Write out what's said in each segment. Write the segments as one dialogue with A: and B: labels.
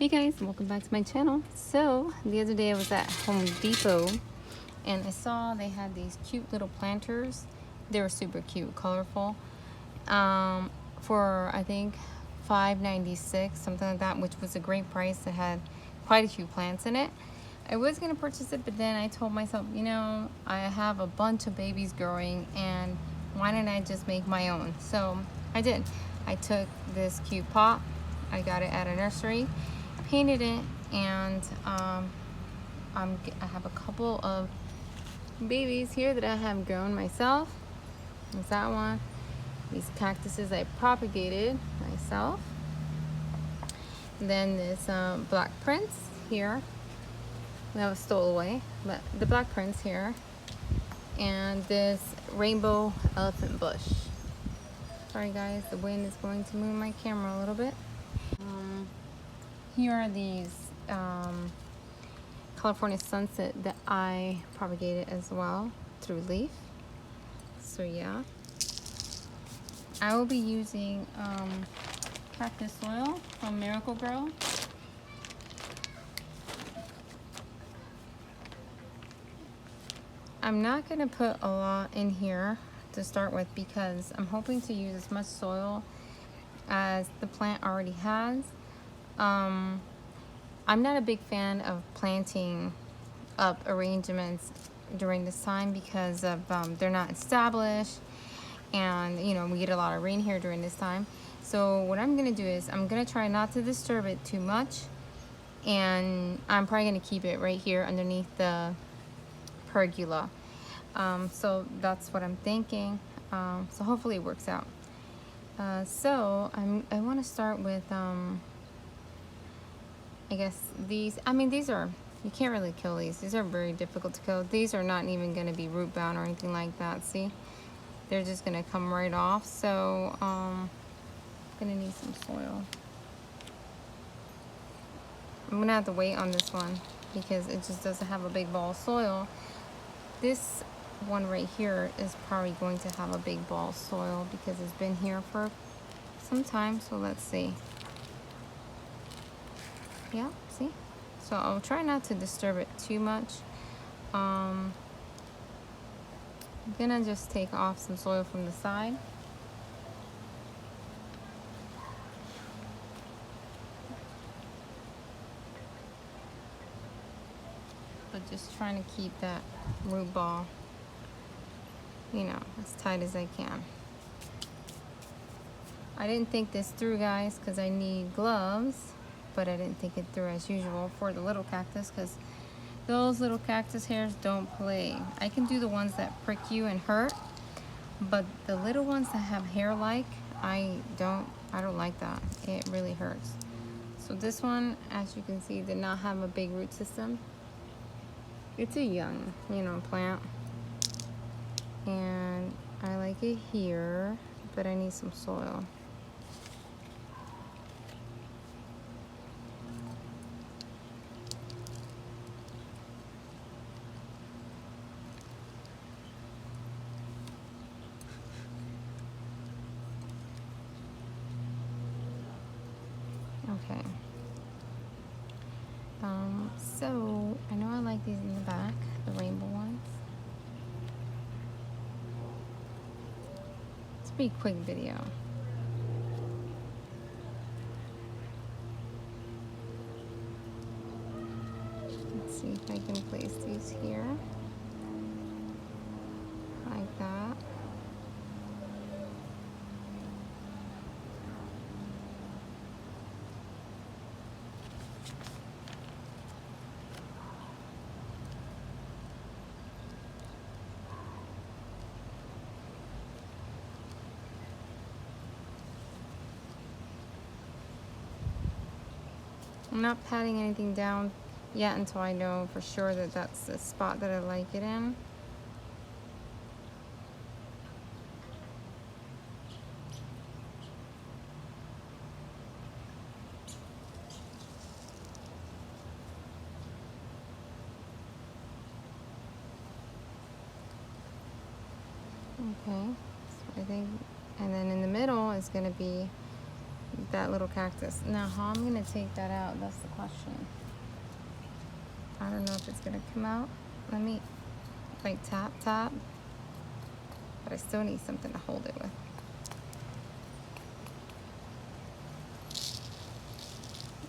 A: Hey guys, welcome back to my channel. So the other day I was at Home Depot and I saw they had these cute little planters. They were super cute, colorful, for I think $5.96, something like that, which was a great price. It had quite a few plants in it. I was gonna purchase it, but then I told myself, you know, I have a bunch of babies growing and why didn't I just make my own? So I did. I took this cute pot, I got it at a nursery, painted it, and I have a couple of babies here that I have grown myself. There's that one. These cactuses I propagated myself. And then this black prince here. That was stowaway, but the black prince here. And this rainbow elephant bush. Sorry guys, the wind is going to move my camera a little bit. Here are these California sunset that I propagated as well through leaf. So yeah, I will be using cactus soil from Miracle Grow. I'm not gonna put a lot in here to start with because I'm hoping to use as much soil as the plant already has. I'm not a big fan of planting up arrangements during this time because of they're not established, and you know, we get a lot of rain here during this time. So what I'm gonna do is I'm gonna try not to disturb it too much, and I'm probably gonna keep it right here underneath the pergola. So that's what I'm thinking. So hopefully it works out. So I want to start with I guess these. I mean, these are, you can't really kill these. These are very difficult to kill. These are not even going to be root bound or anything like that. See, they're just going to come right off. So I'm going to need some soil. I'm going to have to wait on this one because it just doesn't have a big ball of soil. This one right here is probably going to have a big ball of soil because it's been here for some time. So let's see. Yeah, see? So I'll try not to disturb it too much. I'm gonna just take off some soil from the side. But just trying to keep that root ball, you know, as tight as I can. I didn't think this through, guys, because I need gloves, but I didn't think it through as usual for the little cactus because those little cactus hairs don't play. I can do the ones that prick you and hurt, but the little ones that have hair like, I don't like that. It really hurts. So this one, as you can see, did not have a big root system. It's a young, you know, plant. And I like it here, but I need some soil. Okay. So I know I like these in the back, the rainbow ones. It's a pretty quick video. Let's see if I can place these here. Like that. I'm not patting anything down yet until I know for sure that that's the spot that I like it in. Okay, so I think, and then in the middle is going to be that little cactus. Now, how I'm gonna take that out, that's the question. I don't know if it's gonna come out. Let me like tap, but I still need something to hold it with.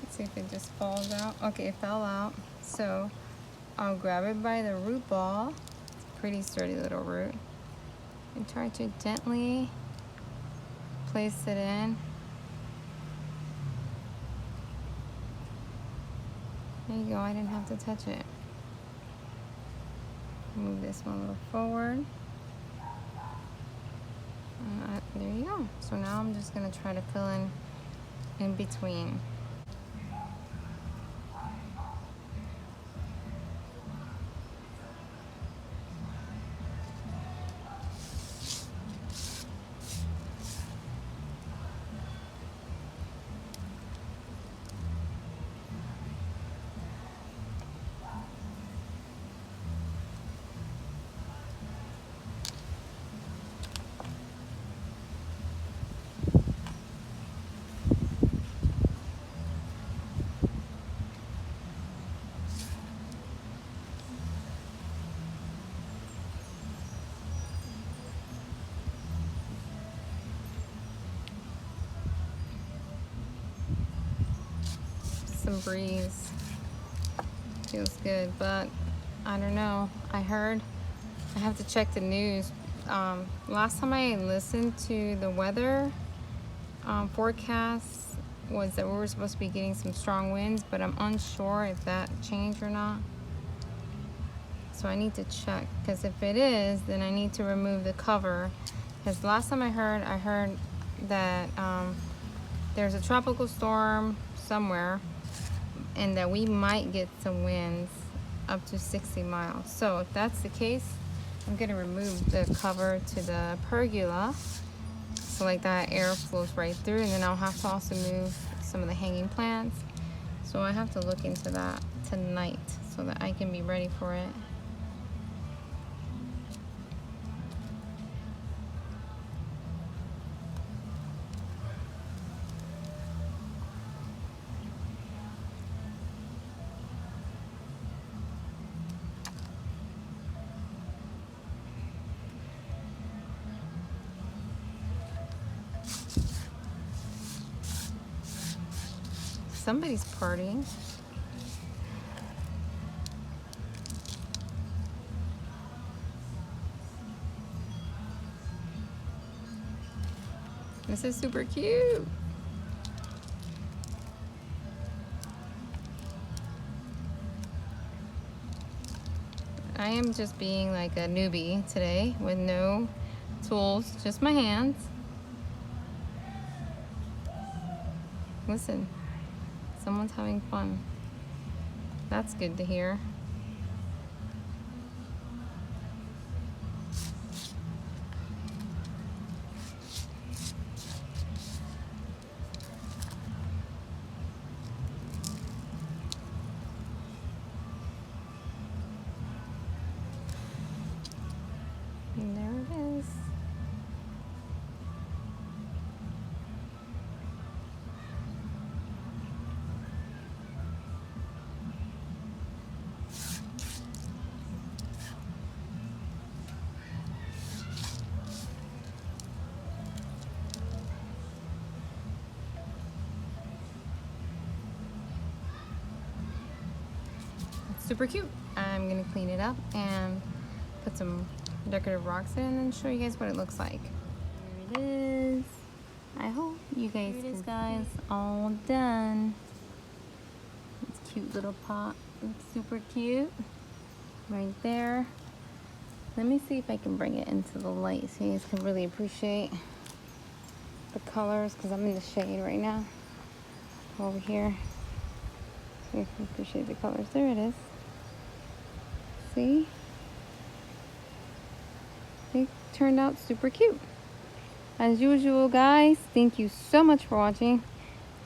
A: Let's see if it just falls out. Okay, it fell out. So I'll grab it by the root ball. It's a pretty sturdy little root. And try to gently place it in. There you go, I didn't have to touch it. Move this one a little forward. There you go. So now I'm just gonna try to fill in between. Some breeze. Feels good, but I don't know. I heard, I have to check the news. Last time I listened to the weather forecast was that we were supposed to be getting some strong winds, but I'm unsure if that changed or not. So I need to check, because if it is, then I need to remove the cover. Because last time I heard that there's a tropical storm somewhere, and that we might get some winds up to 60 miles. So if that's the case, I'm gonna remove the cover to the pergola, so like that air flows right through, and then I'll have to also move some of the hanging plants. So I have to look into that tonight so that I can be ready for it. Somebody's partying. This is super cute. I am just being like a newbie today with no tools, just my hands. Listen. Someone's having fun. That's good to hear. And there it is. Super cute. I'm gonna clean it up and put some decorative rocks in and then show you guys what it looks like. Here it is. I hope you guys can guys all done. It's a cute little pot. It's super cute. Right there. Let me see if I can bring it into the light so you guys can really appreciate the colors, because I'm in the shade right now. Over here. So you can appreciate the colors. There it is. See? They turned out super cute. As usual, guys, thank you so much for watching.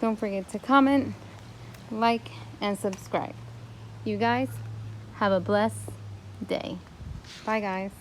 A: Don't forget to comment, like, and subscribe. You guys have a blessed day. Bye, guys.